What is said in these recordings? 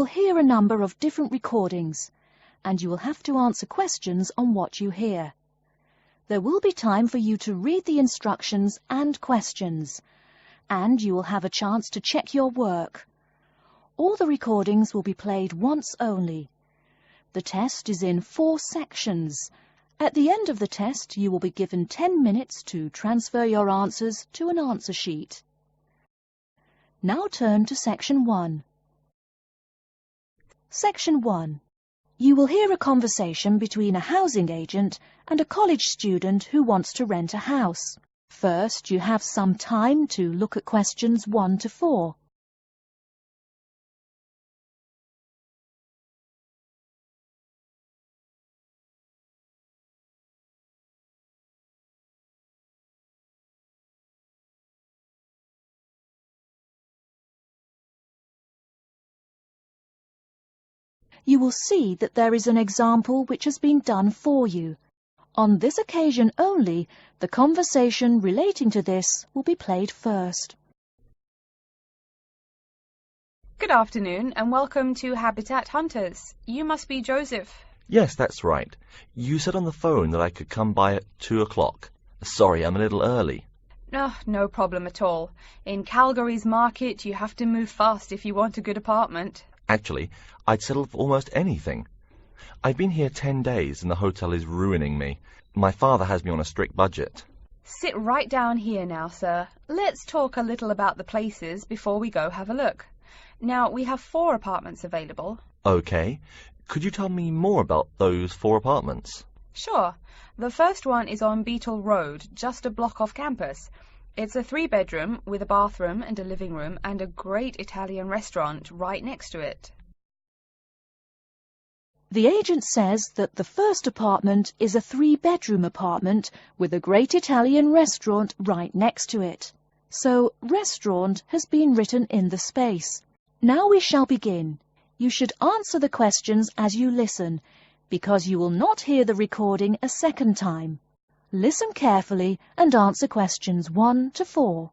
You'll hear a number of different recordings, and you will have to answer questions on what you hear. There will be time for you to read the instructions and questions, and you will have a chance to check your work. All the recordings will be played once only. The test is in 4 sections. At the end of the test, you will be given 10 minutes to transfer your answers to an answer sheet. Now turn to Section 1. Section 1. You will hear a conversation between a housing agent and a college student who wants to rent a house. First, you have some time to look at questions 1 to 4. You will see that there is an example which has been done for you. On this occasion only, the conversation relating to this will be played first. Good afternoon and welcome to Habitat Hunters. You must be Joseph. Yes, that's right. You said on the phone that I could come by at 2 o'clock. Sorry, I'm a little early. No problem at all. In Calgary's market, you have to move fast if you want a good apartment. Actually, I'd settle for almost anything. I've been here 10 days and the hotel is ruining me. My father has me on a strict budget. Sit right down here now, sir. Let's talk a little about the places before we go have a look. Now, we have 4 apartments available. Okay. Could you tell me more about those 4 apartments? Sure. The first one is on Beetle Road, just a block off campus. It's a 3-bedroom with a bathroom and a living room and a great Italian restaurant right next to it. The agent says that the first apartment is a 3-bedroom apartment with a great Italian restaurant right next to it. So, restaurant has been written in the space. Now we shall begin. You should answer the questions as you listen, because you will not hear the recording a second time. Listen carefully and answer questions 1 to 4.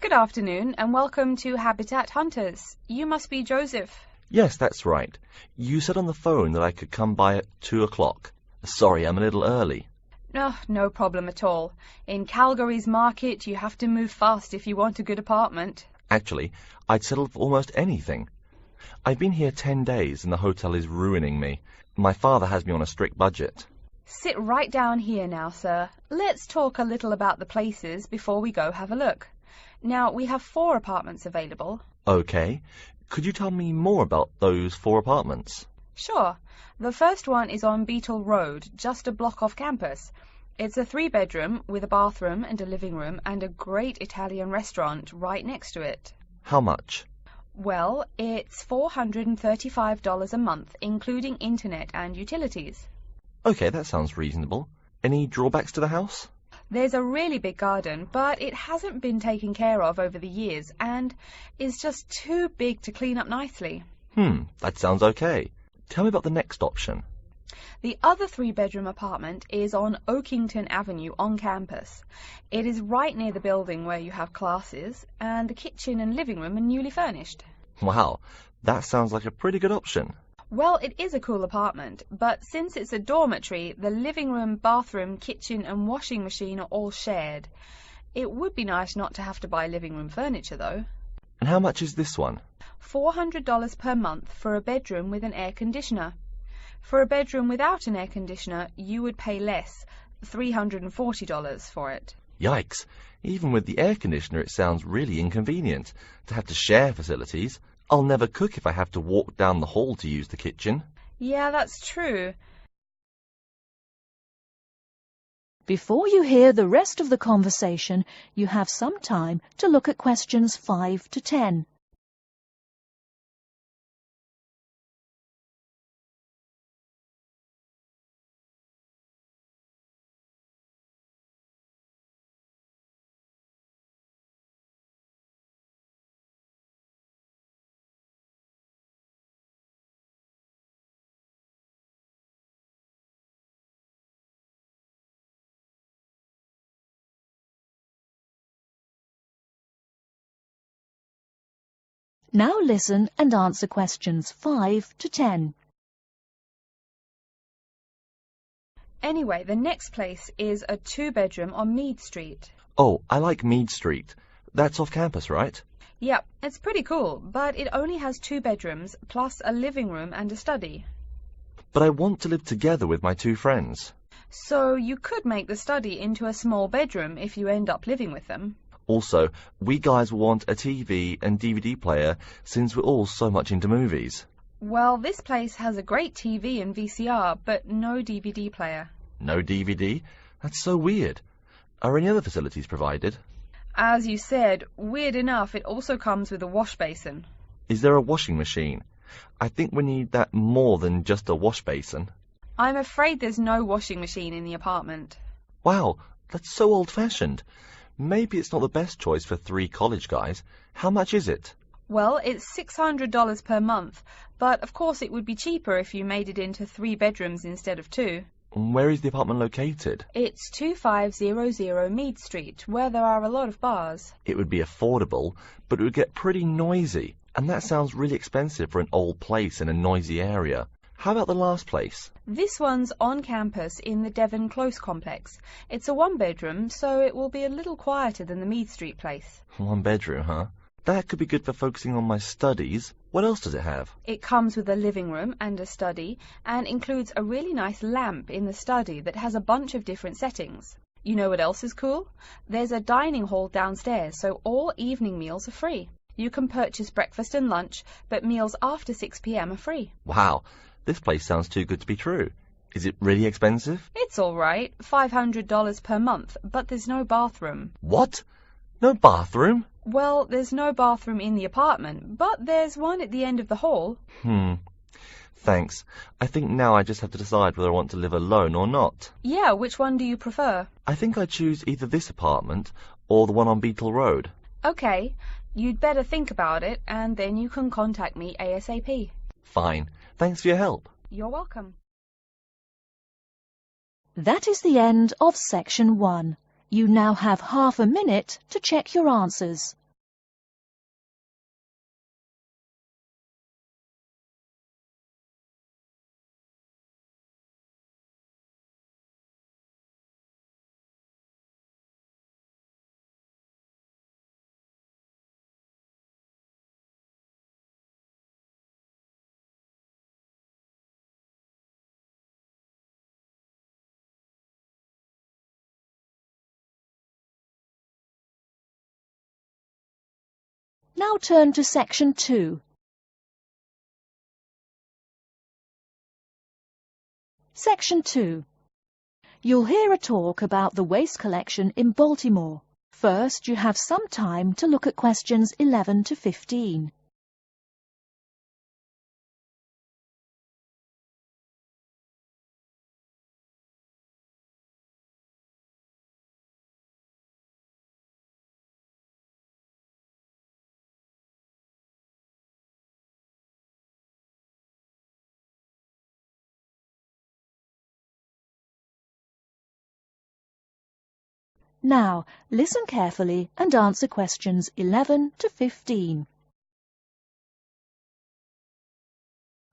Good afternoon and welcome to Habitat Hunters. You must be Joseph. Yes, that's right. You said on the phone that I could come by at 2 o'clock. Sorry, I'm a little early. No problem at all. In Calgary's market, you have to move fast if you want a good apartment. Actually, I'd settle for almost anything. I've been here 10 days and the hotel is ruining me. My father has me on a strict budget. Sit right down here now, sir. Let's talk a little about the places before we go have a look. Now, we have 4 apartments available. Okay. Could you tell me more about those 4 apartments? Sure. The first one is on Beetle Road, just a block off campus. It's a 3-bedroom with a bathroom and a living room and a great Italian restaurant right next to it. How much? Well, it's $435 a month, including internet and utilities. Okay, that sounds reasonable. Any drawbacks to the house? There's a really big garden, but it hasn't been taken care of over the years and is just too big to clean up nicely. That sounds okay. Tell me about the next option. The other 3-bedroom apartment is on Oakington Avenue on campus. It is right near the building where you have classes, and the kitchen and living room are newly furnished. Wow, that sounds like a pretty good option. Well, it is a cool apartment, but since it's a dormitory, the living room, bathroom, kitchen and washing machine are all shared. It would be nice not to have to buy living room furniture, though. And how much is this one? $400 per month for a bedroom with an air conditioner. For a bedroom without an air conditioner, you would pay less, $340 for it. Yikes. Even with the air conditioner, it sounds really inconvenient to have to share facilities. I'll never cook if I have to walk down the hall to use the kitchen. Yeah, that's true. Before you hear the rest of the conversation, you have some time to look at questions 5 to 10. Now listen and answer questions 5 to 10. Anyway, the next place is a 2-bedroom on Mead Street. Oh, I like Mead Street. That's off campus, right? Yep, it's pretty cool, but it only has 2 bedrooms, plus a living room and a study. But I want to live together with my 2 friends. So you could make the study into a small bedroom if you end up living with them. Also, we guys will want a TV and DVD player since we're all so much into movies. Well, this place has a great TV and VCR, but no DVD player. No DVD? That's so weird. Are any other facilities provided? As you said, weird enough, it also comes with a wash basin. Is there a washing machine? I think we need that more than just a wash basin. I'm afraid there's no washing machine in the apartment. Wow, that's so old-fashioned. Maybe it's not the best choice for 3 college guys. How much is it? Well, it's $600 per month, but of course it would be cheaper if you made it into 3 bedrooms instead of 2. Where is the apartment located? It's 2500 Mead Street, where there are a lot of bars. It would be affordable, but it would get pretty noisy. And that sounds really expensive for an old place in a noisy area. How about the last place? This one's on campus in the Devon Close complex. It's a 1-bedroom, so it will be a little quieter than the Mead Street place. 1 bedroom, huh? That could be good for focusing on my studies. What else does it have? It comes with a living room and a study, and includes a really nice lamp in the study that has a bunch of different settings. You know what else is cool? There's a dining hall downstairs, so all evening meals are free. You can purchase breakfast and lunch, but meals after 6 p.m. are free. Wow, this place sounds too good to be true. Is it really expensive? It's all right, $500 per month, but there's no bathroom. What? No bathroom? Well, there's no bathroom in the apartment, but there's one at the end of the hall. Thanks. I think now I just have to decide whether I want to live alone or not. Yeah, which one do you prefer? I think I choose either this apartment or the one on Beetle Road. Okay, you'd better think about it, and then you can contact me ASAP. Fine. Thanks for your help. You're welcome. That is the end of section 1. You now have half a minute to check your answers. Now turn to section 2. Section 2. You'll hear a talk about the waste collection in Baltimore. First, you have some time to look at questions 11 to 15. Now, listen carefully and answer questions 11 to 15.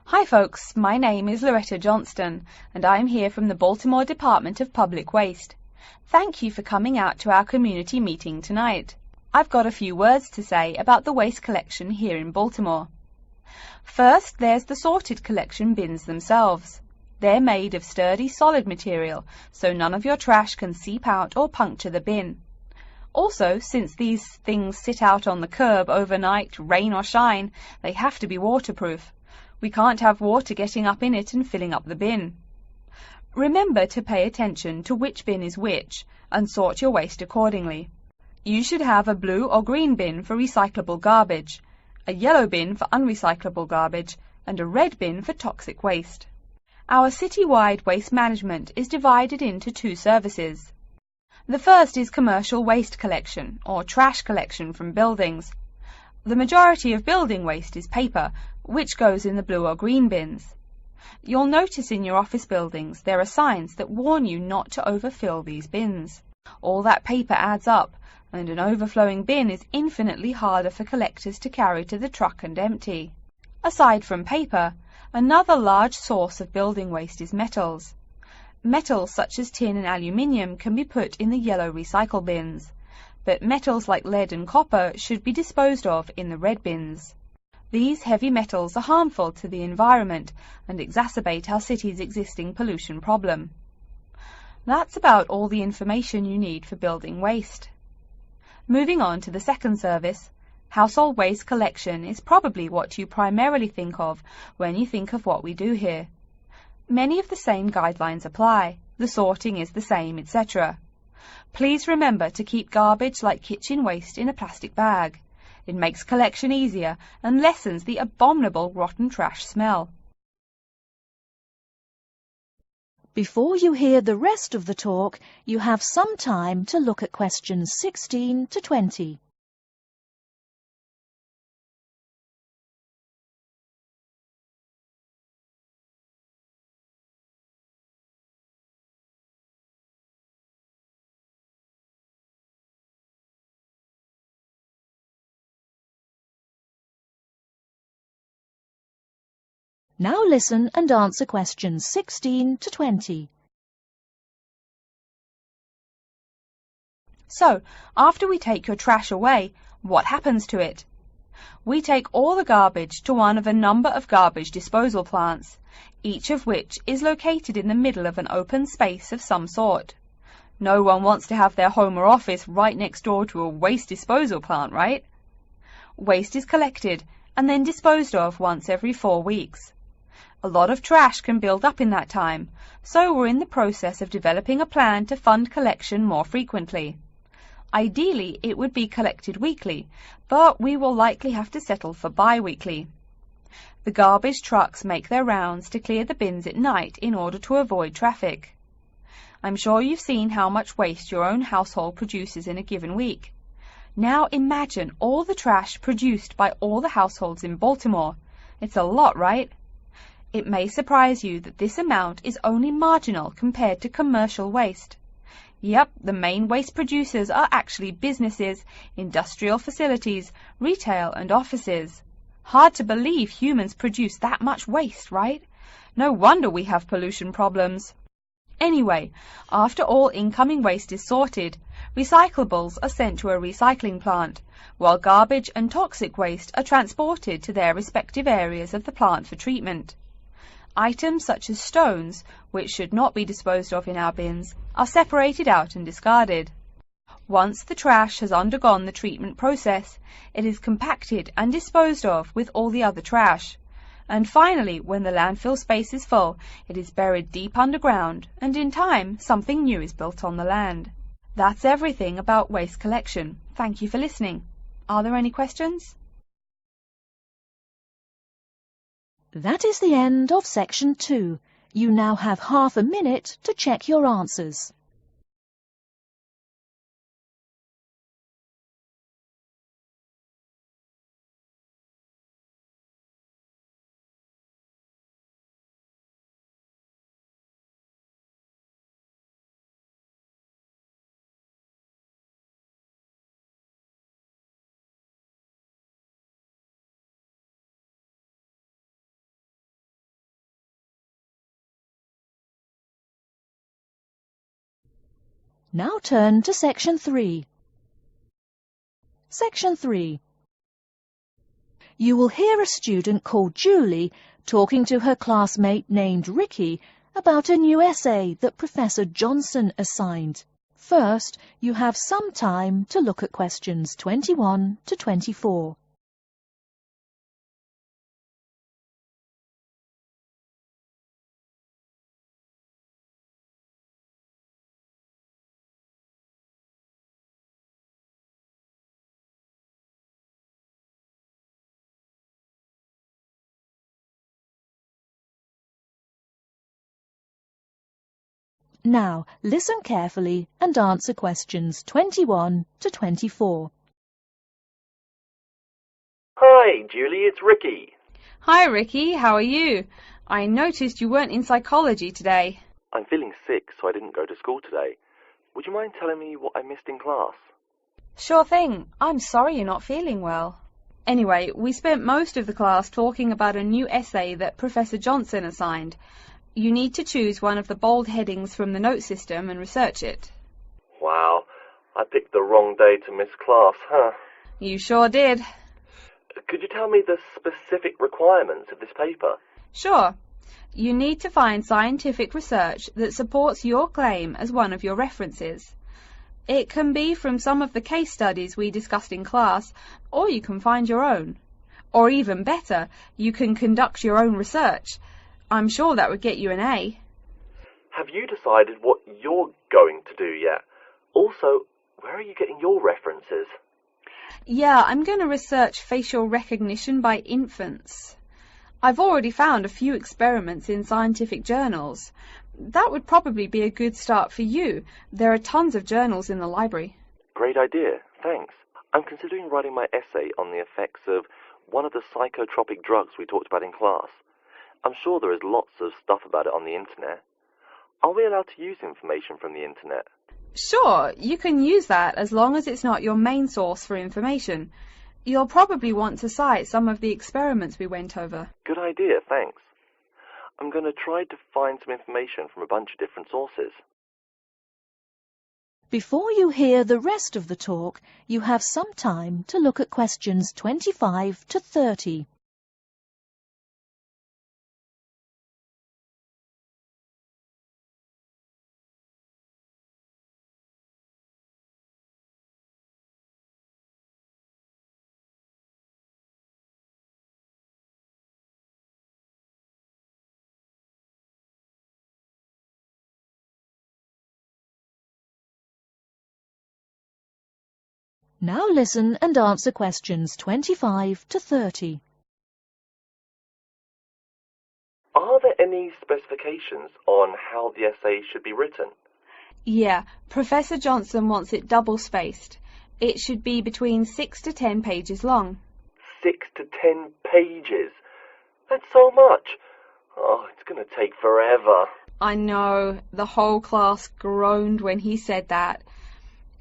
Hi folks, my name is Loretta Johnston, and I'm here from the Baltimore Department of Public Waste. Thank you for coming out to our community meeting tonight. I've got a few words to say about the waste collection here in Baltimore. First, there's the sorted collection bins themselves. They're made of sturdy, solid material, so none of your trash can seep out or puncture the bin. Also, since these things sit out on the curb overnight, rain or shine, they have to be waterproof. We can't have water getting up in it and filling up the bin. Remember to pay attention to which bin is which, and sort your waste accordingly. You should have a blue or green bin for recyclable garbage, a yellow bin for unrecyclable garbage, and a red bin for toxic waste. Our citywide waste management is divided into 2 services. The first is commercial waste collection, or trash collection from buildings. The majority of building waste is paper, which goes in the blue or green bins. You'll notice in your office buildings there are signs that warn you not to overfill these bins. All that paper adds up, and an overflowing bin is infinitely harder for collectors to carry to the truck and empty. Aside from paper, another large source of building waste is metals. Metals such as tin and aluminium can be put in the yellow recycle bins, but metals like lead and copper should be disposed of in the red bins. These heavy metals are harmful to the environment and exacerbate our city's existing pollution problem. That's about all the information you need for building waste. Moving on to the second service, household waste collection is probably what you primarily think of when you think of what we do here. Many of the same guidelines apply, the sorting is the same, etc. Please remember to keep garbage like kitchen waste in a plastic bag. It makes collection easier and lessens the abominable rotten trash smell. Before you hear the rest of the talk, you have some time to look at questions 16 to 20. Now listen and answer questions 16 to 20. So, after we take your trash away, what happens to it? We take all the garbage to one of a number of garbage disposal plants, each of which is located in the middle of an open space of some sort. No one wants to have their home or office right next door to a waste disposal plant, right? Waste is collected and then disposed of once every 4 weeks. A lot of trash can build up in that time, so we're in the process of developing a plan to fund collection more frequently. Ideally, it would be collected weekly, but we will likely have to settle for bi-weekly. The garbage trucks make their rounds to clear the bins at night in order to avoid traffic. I'm sure you've seen how much waste your own household produces in a given week. Now imagine all the trash produced by all the households in Baltimore. It's a lot, right? It may surprise you that this amount is only marginal compared to commercial waste. Yep, the main waste producers are actually businesses, industrial facilities, retail and offices. Hard to believe humans produce that much waste, right? No wonder we have pollution problems. Anyway, after all incoming waste is sorted, recyclables are sent to a recycling plant, while garbage and toxic waste are transported to their respective areas of the plant for treatment. Items such as stones, which should not be disposed of in our bins, are separated out and discarded. Once the trash has undergone the treatment process, it is compacted and disposed of with all the other trash. And finally, when the landfill space is full, it is buried deep underground, and in time, something new is built on the land. That's everything about waste collection. Thank you for listening. Are there any questions? That is the end of section 2. You now have half a minute to check your answers. Now turn to section 3. Section 3. You will hear a student called Julie talking to her classmate named Ricky about a new essay that Professor Johnson assigned. First, you have some time to look at questions 21 to 24. Now, listen carefully and answer questions 21 to 24. Hi, Julie, it's Ricky. Hi Ricky, how are you? I noticed you weren't in psychology today. I'm feeling sick, so I didn't go to school today. would you mind telling me what I missed in class? Sure thing. I'm sorry you're not feeling well. Anyway, we spent most of the class talking about a new essay that Professor Johnson assigned. You need to choose one of the bold headings from the note system and research it. Wow, I picked the wrong day to miss class, huh? You sure did. Could you tell me the specific requirements of this paper? Sure. You need to find scientific research that supports your claim as one of your references. It can be from some of the case studies we discussed in class, or you can find your own. Or even better, you can conduct your own research. I'm sure that would get you an A. Have you decided what you're going to do yet? Also, where are you getting your references? Yeah, I'm going to research facial recognition by infants. I've already found a few experiments in scientific journals. That would probably be a good start for you. There are tons of journals in the library. Great idea, thanks. I'm considering writing my essay on the effects of one of the psychotropic drugs we talked about in class. I'm sure there is lots of stuff about it on the internet. Are we allowed to use information from the internet? Sure, you can use that as long as it's not your main source for information. You'll probably want to cite some of the experiments we went over. Good idea, thanks. I'm going to try to find some information from a bunch of different sources. Before you hear the rest of the talk, you have some time to look at questions 25 to 30. Now listen and answer questions 25 to 30. Are there any specifications on how the essay should be written? Yeah, Professor Johnson wants it double-spaced. It should be between 6 to 10 pages long. 6 to 10 pages? That's so much. Oh, it's going to take forever. I know, the whole class groaned when he said that.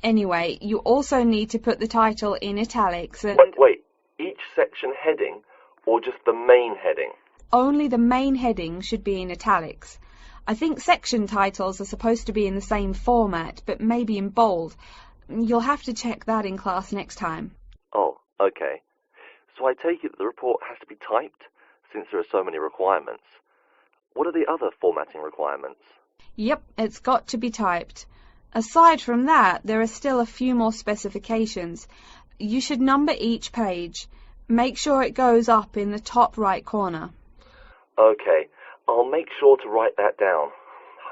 Anyway, you also need to put the title in italics and... Wait, each section heading or just the main heading? Only the main heading should be in italics. I think section titles are supposed to be in the same format, but maybe in bold. You'll have to check that in class next time. Oh, okay. So I take it that the report has to be typed, since there are so many requirements. What are the other formatting requirements? Yep, it's got to be typed. Aside from that, there are still a few more specifications. You should number each page. Make sure it goes up in the top right corner. Okay, I'll make sure to write that down.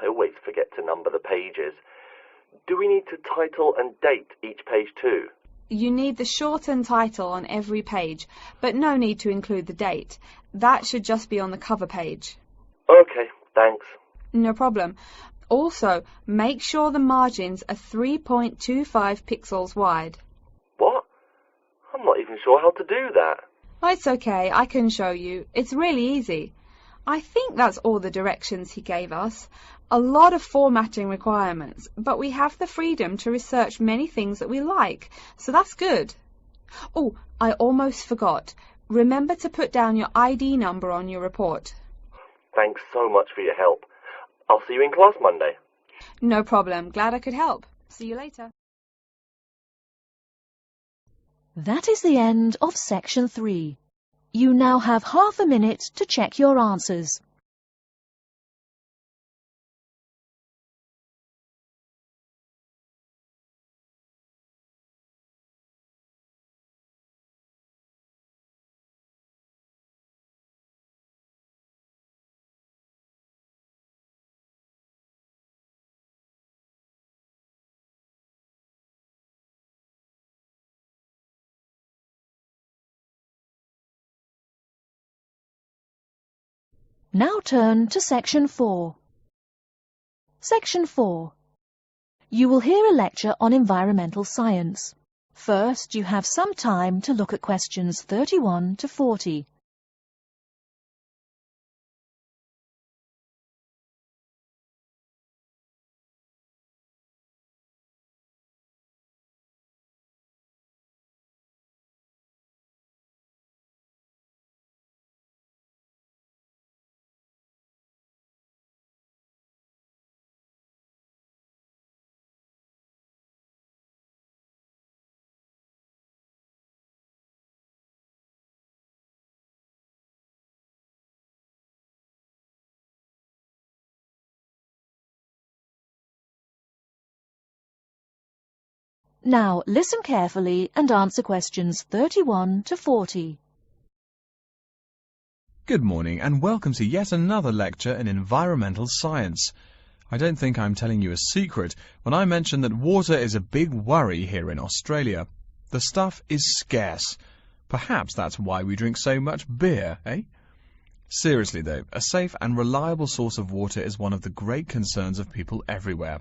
I always forget to number the pages. Do we need to title and date each page too? You need the shortened title on every page, but no need to include the date. That should just be on the cover page. Okay, thanks. No problem. Also, make sure the margins are 3.25 pixels wide. What? I'm not even sure how to do that. Oh, it's okay, I can show you. It's really easy. I think that's all the directions he gave us. A lot of formatting requirements, but we have the freedom to research many things that we like, so that's good. Oh, I almost forgot. Remember to put down your ID number on your report. Thanks so much for your help. I'll see you in class Monday. No problem. Glad I could help. See you later. That is the end of section 3. You now have half a minute to check your answers. Now turn to section 4. Section 4. You will hear a lecture on environmental science. First, you have some time to look at questions 31 to 40. Now listen carefully and answer questions 31 to 40. Good morning and welcome to yet another lecture in environmental science. I don't think I'm telling you a secret when I mention that water is a big worry here in Australia. The stuff is scarce. Perhaps that's why we drink so much beer, eh? Seriously though, a safe and reliable source of water is one of the great concerns of people everywhere.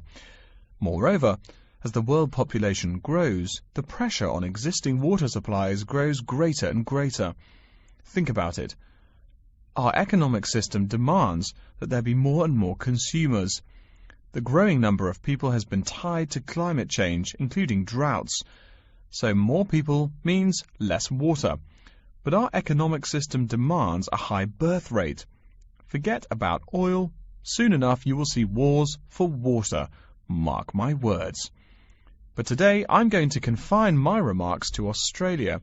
Moreover, as the world population grows, the pressure on existing water supplies grows greater and greater. Think about it. Our economic system demands that there be more and more consumers. The growing number of people has been tied to climate change, including droughts. So more people means less water. But our economic system demands a high birth rate. Forget about oil. Soon enough you will see wars for water. Mark my words. But today I'm going to confine my remarks to Australia.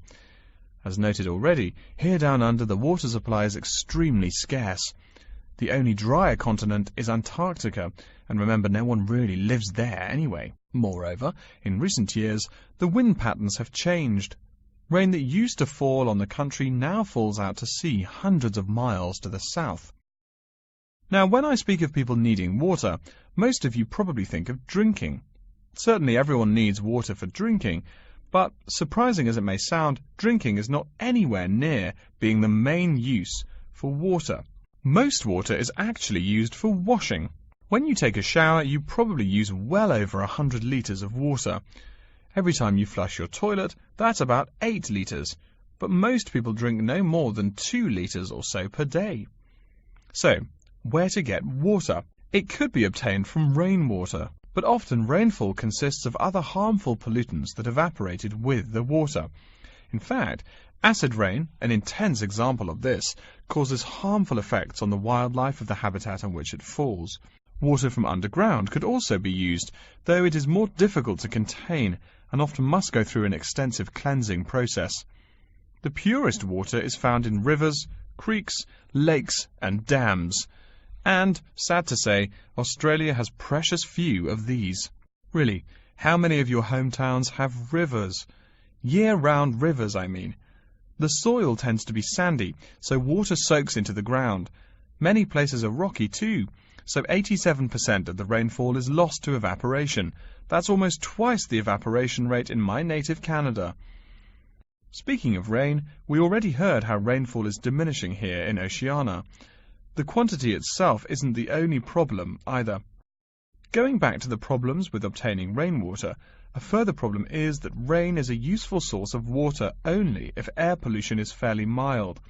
As noted already, here down under the water supply is extremely scarce. The only drier continent is Antarctica, and remember, no one really lives there anyway. Moreover, in recent years, the wind patterns have changed. Rain that used to fall on the country now falls out to sea hundreds of miles to the south. Now, when I speak of people needing water, most of you probably think of drinking. Certainly everyone needs water for drinking, but surprising as it may sound, drinking is not anywhere near being the main use for water. Most water is actually used for washing. When you take a shower, you probably use well over 100 litres of water. Every time you flush your toilet, that's about 8 litres, but most people drink no more than 2 litres or so per day. So, where to get water? It could be obtained from rainwater, but often rainfall consists of other harmful pollutants that evaporated with the water. In fact, acid rain, an intense example of this, causes harmful effects on the wildlife of the habitat on which it falls. Water from underground could also be used, though it is more difficult to contain and often must go through an extensive cleansing process. The purest water is found in rivers, creeks, lakes and dams. And, sad to say, Australia has precious few of these. Really, how many of your hometowns have rivers? Year-round rivers, I mean. The soil tends to be sandy, so water soaks into the ground. Many places are rocky too, so 87% of the rainfall is lost to evaporation. That's almost twice the evaporation rate in my native Canada. Speaking of rain, we already heard how rainfall is diminishing here in Oceania. The quantity itself isn't the only problem either. Going back to the problems with obtaining rainwater, a further problem is that rain is a useful source of water only if air pollution is fairly mild.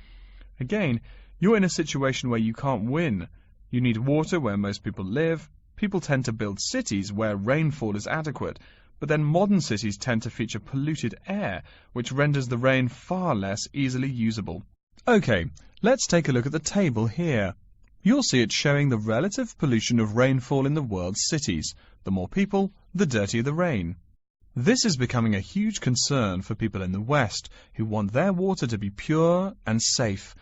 Again, you're in a situation where you can't win. You need water where most people live. People tend to build cities where rainfall is adequate, but then modern cities tend to feature polluted air, which renders the rain far less easily usable. Okay, let's take a look at the table here. You'll see it showing the relative pollution of rainfall in the world's cities. The more people, the dirtier the rain. This is becoming a huge concern for people in the West, who want their water to be pure and safe.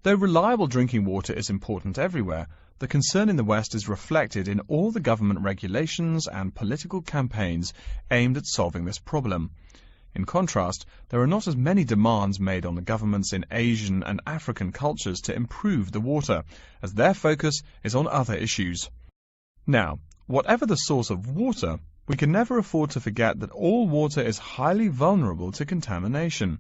Though reliable drinking water is important everywhere, the concern in the West is reflected in all the government regulations and political campaigns aimed at solving this problem. In contrast, there are not as many demands made on the governments in Asian and African cultures to improve the water, as their focus is on other issues. Now, whatever the source of water, we can never afford to forget that all water is highly vulnerable to contamination.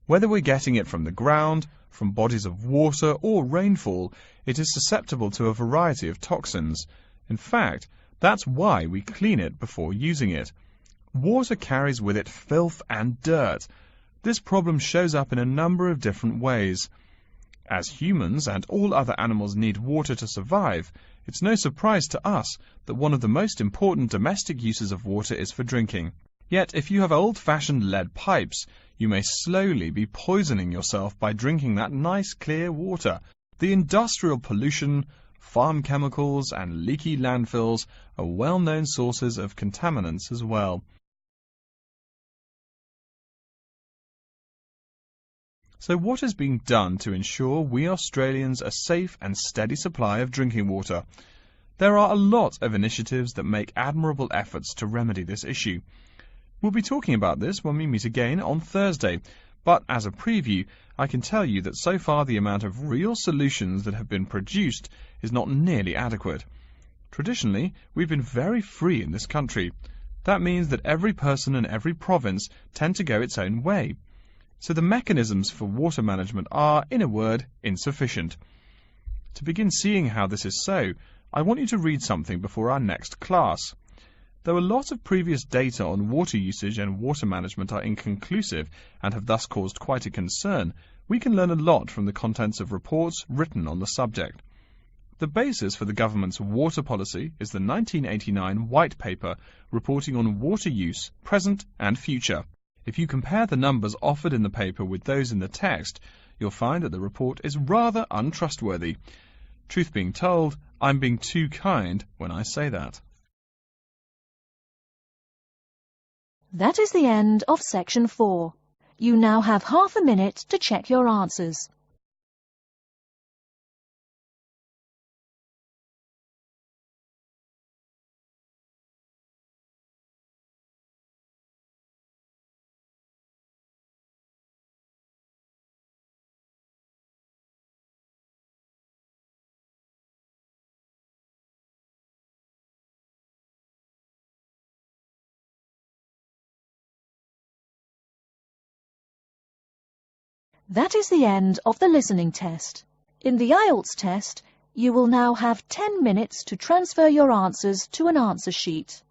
Whether we're getting it from the ground, from bodies of water or rainfall, it is susceptible to a variety of toxins. In fact, that's why we clean it before using it. Water carries with it filth and dirt. This problem shows up in a number of different ways. As humans and all other animals need water to survive, it's no surprise to us that one of the most important domestic uses of water is for drinking. Yet, if you have old-fashioned lead pipes, you may slowly be poisoning yourself by drinking that nice clear water. The industrial pollution, farm chemicals and leaky landfills are well-known sources of contaminants as well. So what is being done to ensure we Australians a safe and steady supply of drinking water? There are a lot of initiatives that make admirable efforts to remedy this issue. We'll be talking about this when we meet again on Thursday, but as a preview, I can tell you that so far the amount of real solutions that have been produced is not nearly adequate. Traditionally, we've been very free in this country. That means that every person and every province tend to go its own way. So the mechanisms for water management are, in a word, insufficient. To begin seeing how this is so, I want you to read something before our next class. Though a lot of previous data on water usage and water management are inconclusive and have thus caused quite a concern, we can learn a lot from the contents of reports written on the subject. The basis for the government's water policy is the 1989 White Paper reporting on water use, present and future. If you compare the numbers offered in the paper with those in the text, you'll find that the report is rather untrustworthy. Truth being told, I'm being too kind when I say that. That is the end of section 4. You now have half a minute to check your answers. That is the end of the listening test. In the IELTS test, you will now have 10 minutes to transfer your answers to an answer sheet.